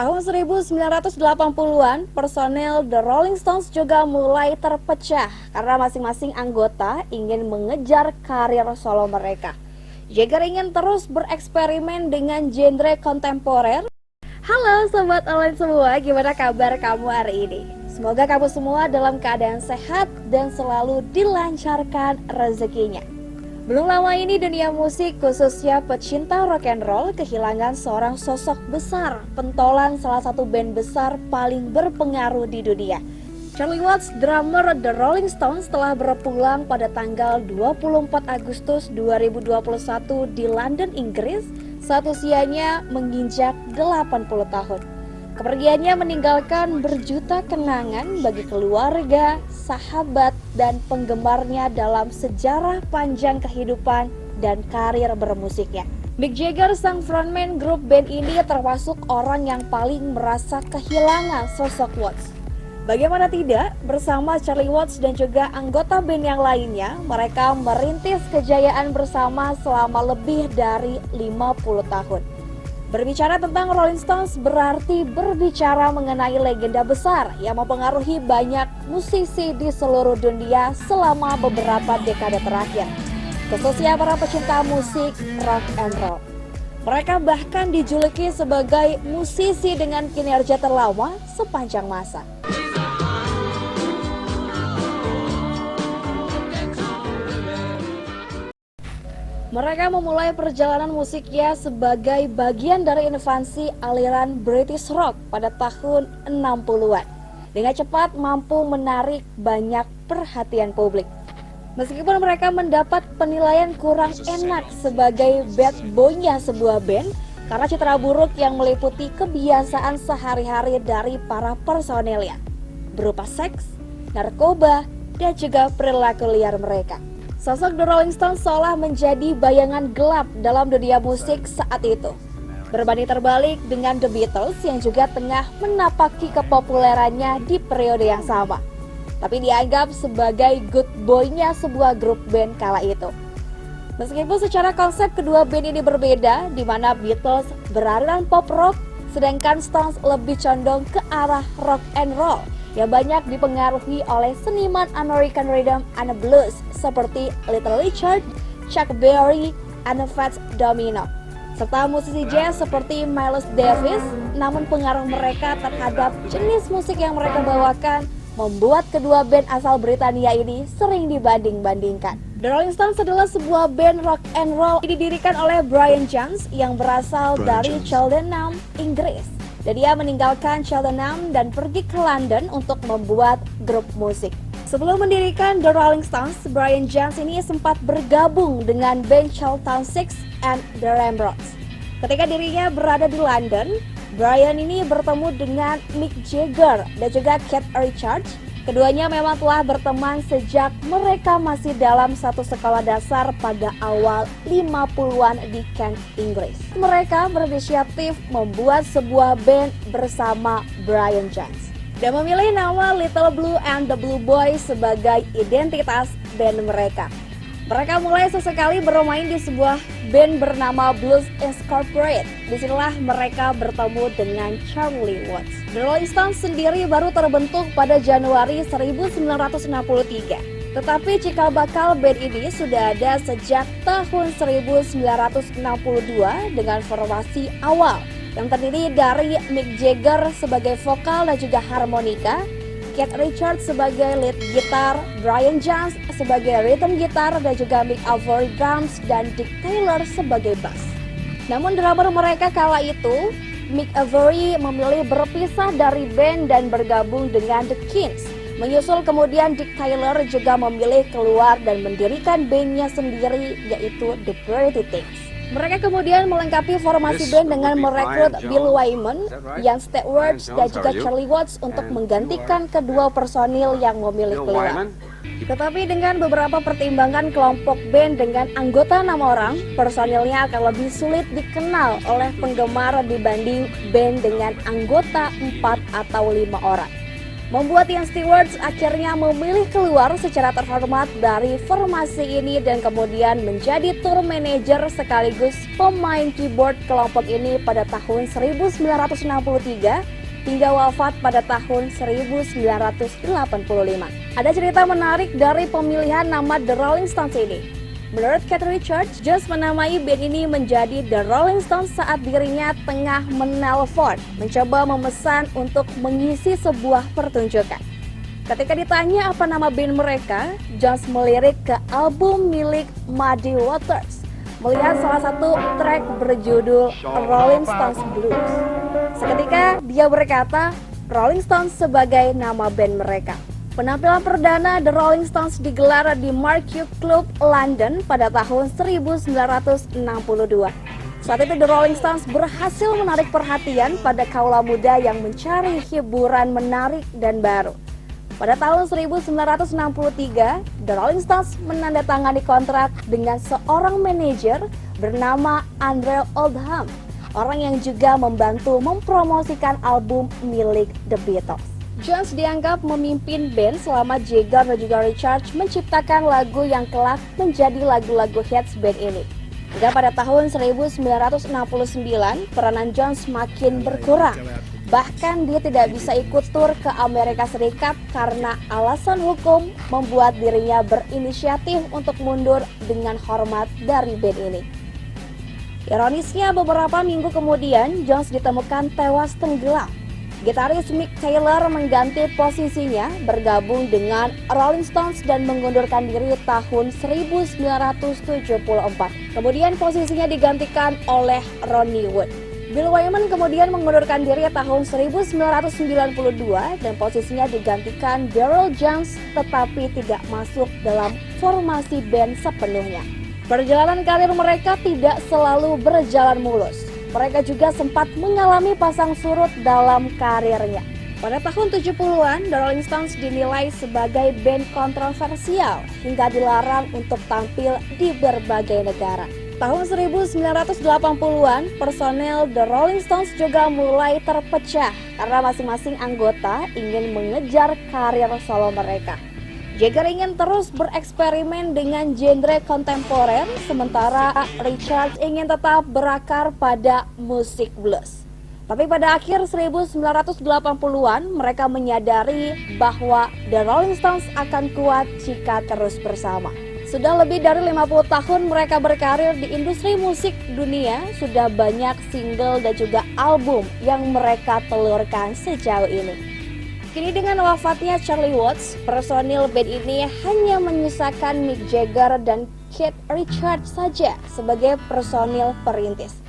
Tahun 1980-an, personel The Rolling Stones juga mulai terpecah karena masing-masing anggota ingin mengejar karir solo mereka. Jagger ingin terus bereksperimen dengan genre kontemporer. Halo Sobat Online semua, gimana kabar kamu hari ini? Semoga kamu semua dalam keadaan sehat dan selalu dilancarkan rezekinya. Belum lama ini dunia musik khususnya pecinta rock and roll kehilangan seorang sosok besar, pentolan salah satu band besar paling berpengaruh di dunia. Charlie Watts, drummer The Rolling Stones, telah berpulang pada tanggal 24 Agustus 2021 di London, Inggris saat usianya menginjak 80 tahun. Kepergiannya meninggalkan berjuta kenangan bagi keluarga, sahabat, dan penggemarnya dalam sejarah panjang kehidupan dan karir bermusiknya. Mick Jagger, sang frontman grup band ini, termasuk orang yang paling merasa kehilangan sosok Watts. Bagaimana tidak, bersama Charlie Watts dan juga anggota band yang lainnya, mereka merintis kejayaan bersama selama lebih dari 50 tahun. Berbicara tentang Rolling Stones berarti berbicara mengenai legenda besar yang mempengaruhi banyak musisi di seluruh dunia selama beberapa dekade terakhir, khususnya para pecinta musik rock and roll. Mereka bahkan dijuluki sebagai musisi dengan kinerja terlama sepanjang masa. Mereka memulai perjalanan musiknya sebagai bagian dari inovasi aliran British Rock pada tahun 60-an. Dengan cepat mampu menarik banyak perhatian publik. Meskipun mereka mendapat penilaian kurang enak sebagai bad boy-nya sebuah band karena citra buruk yang meliputi kebiasaan sehari-hari dari para personelnya, berupa seks, narkoba, dan juga perilaku liar mereka. Sosok The Rolling Stones seolah menjadi bayangan gelap dalam dunia musik saat itu. Berbanding terbalik dengan The Beatles yang juga tengah menapaki kepopulerannya di periode yang sama. Tapi dianggap sebagai good boy-nya sebuah grup band kala itu. Meskipun secara konsep kedua band ini berbeda, di mana Beatles beraliran pop rock, sedangkan Stones lebih condong ke arah rock and roll yang banyak dipengaruhi oleh seniman American Rhythm and Blues seperti Little Richard, Chuck Berry, and Fats Domino, serta musisi jazz seperti Miles Davis. Namun pengaruh mereka terhadap jenis musik yang mereka bawakan membuat kedua band asal Britania ini sering dibanding-bandingkan. The Rolling Stones adalah sebuah band rock and roll didirikan oleh Brian Jones yang berasal dari Cheltenham, Inggris. Dan dia meninggalkan Cheltenham dan pergi ke London untuk membuat grup musik. Sebelum mendirikan The Rolling Stones, Brian Jones ini sempat bergabung dengan band Charlton Six and the Ramrods. Ketika dirinya berada di London, Brian ini bertemu dengan Mick Jagger dan juga Keith Richards. Keduanya memang telah berteman sejak mereka masih dalam satu sekolah dasar pada awal 50-an di Kent, Inggris. Mereka berinisiatif membuat sebuah band bersama Brian Jones dan memilih nama Little Blue and the Blue Boys sebagai identitas band mereka. Mereka mulai sesekali bermain di sebuah band bernama Blues Incorporated. Disinilah mereka bertemu dengan Charlie Watts. The Rolling Stones sendiri baru terbentuk pada Januari 1963. Tetapi cikal bakal band ini sudah ada sejak tahun 1962 dengan formasi awal yang terdiri dari Mick Jagger sebagai vokal dan juga harmonika, Keith Richards sebagai lead gitar, Brian Jones sebagai rhythm gitar, dan juga Mick Avory drums dan Dick Taylor sebagai bass. Namun drummer mereka kala itu, Mick Avory, memilih berpisah dari band dan bergabung dengan The Kings. Menyusul kemudian Dick Taylor juga memilih keluar dan mendirikan bandnya sendiri, yaitu The Pretty Things. Mereka kemudian melengkapi formasi band dengan merekrut Bill Wyman, Ian Stewart, dan juga Charlie Watts untuk menggantikan kedua personil yang memilih keluar. Tetapi dengan beberapa pertimbangan kelompok band dengan anggota 6 orang, personilnya akan lebih sulit dikenal oleh penggemar dibanding band dengan anggota 4 atau 5 orang. membuat Ian Stewart akhirnya memilih keluar secara terhormat dari formasi ini dan kemudian menjadi tour manager sekaligus pemain keyboard kelompok ini pada tahun 1963 hingga wafat pada tahun 1985. Ada cerita menarik dari pemilihan nama The Rolling Stones ini. Menurut Keith Richards, Jones menamai band ini menjadi The Rolling Stones saat dirinya tengah menelpon, mencoba memesan untuk mengisi sebuah pertunjukan. Ketika ditanya apa nama band mereka, Jones melirik ke album milik Muddy Waters, melihat salah satu track berjudul Rolling Stones Blues. Seketika dia berkata, Rolling Stones sebagai nama band mereka. Penampilan perdana The Rolling Stones digelar di Marquee Club London pada tahun 1962. Saat itu The Rolling Stones berhasil menarik perhatian pada kaula muda yang mencari hiburan menarik dan baru. Pada tahun 1963, The Rolling Stones menandatangani kontrak dengan seorang manajer bernama Andre Oldham, orang yang juga membantu mempromosikan album milik The Beatles. Jones dianggap memimpin band selama Jagger dan juga Richards menciptakan lagu yang kelak menjadi lagu-lagu hits band ini. Hingga pada tahun 1969, peranan Jones makin berkurang. Bahkan dia tidak bisa ikut tur ke Amerika Serikat karena alasan hukum membuat dirinya berinisiatif untuk mundur dengan hormat dari band ini. Ironisnya, beberapa minggu kemudian Jones ditemukan tewas tenggelam. Gitaris Mick Taylor mengganti posisinya, bergabung dengan Rolling Stones dan mengundurkan diri tahun 1974. Kemudian posisinya digantikan oleh Ronnie Wood. Bill Wyman kemudian mengundurkan diri tahun 1992 dan posisinya digantikan Darryl Jones, tetapi tidak masuk dalam formasi band sepenuhnya. Perjalanan karir mereka tidak selalu berjalan mulus. Mereka juga sempat mengalami pasang surut dalam karirnya. Pada tahun 70-an, The Rolling Stones dinilai sebagai band kontroversial hingga dilarang untuk tampil di berbagai negara. Tahun 1980-an, personel The Rolling Stones juga mulai terpecah karena masing-masing anggota ingin mengejar karir solo mereka. Jagger ingin terus bereksperimen dengan genre kontemporer, sementara Richards ingin tetap berakar pada musik blues. Tapi pada akhir 1980-an, mereka menyadari bahwa The Rolling Stones akan kuat jika terus bersama. Sudah lebih dari 50 tahun mereka berkarir di industri musik dunia, sudah banyak single dan juga album yang mereka telurkan sejauh ini. Kini dengan wafatnya Charlie Watts, personil band ini hanya menyisakan Mick Jagger dan Keith Richards saja sebagai personil perintis.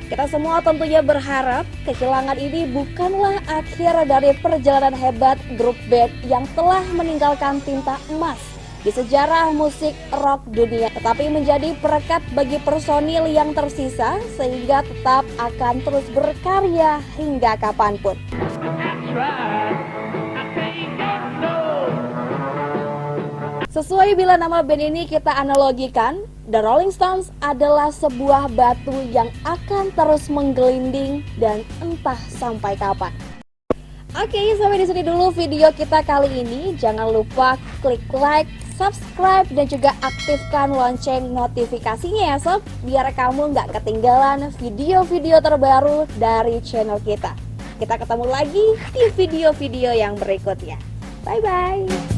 Kita semua tentunya berharap kehilangan ini bukanlah akhir dari perjalanan hebat grup band yang telah meninggalkan tinta emas di sejarah musik rock dunia, tetapi menjadi perekat bagi personil yang tersisa sehingga tetap akan terus berkarya hingga kapanpun. Sesuai bila nama band ini kita analogikan, The Rolling Stones adalah sebuah batu yang akan terus menggelinding dan entah sampai kapan. Oke, sampai di sini dulu video kita kali ini. Jangan lupa klik like, subscribe, dan juga aktifkan lonceng notifikasinya ya sob, biar kamu nggak ketinggalan video-video terbaru dari channel kita. Kita ketemu lagi di video-video yang berikutnya. Bye-bye.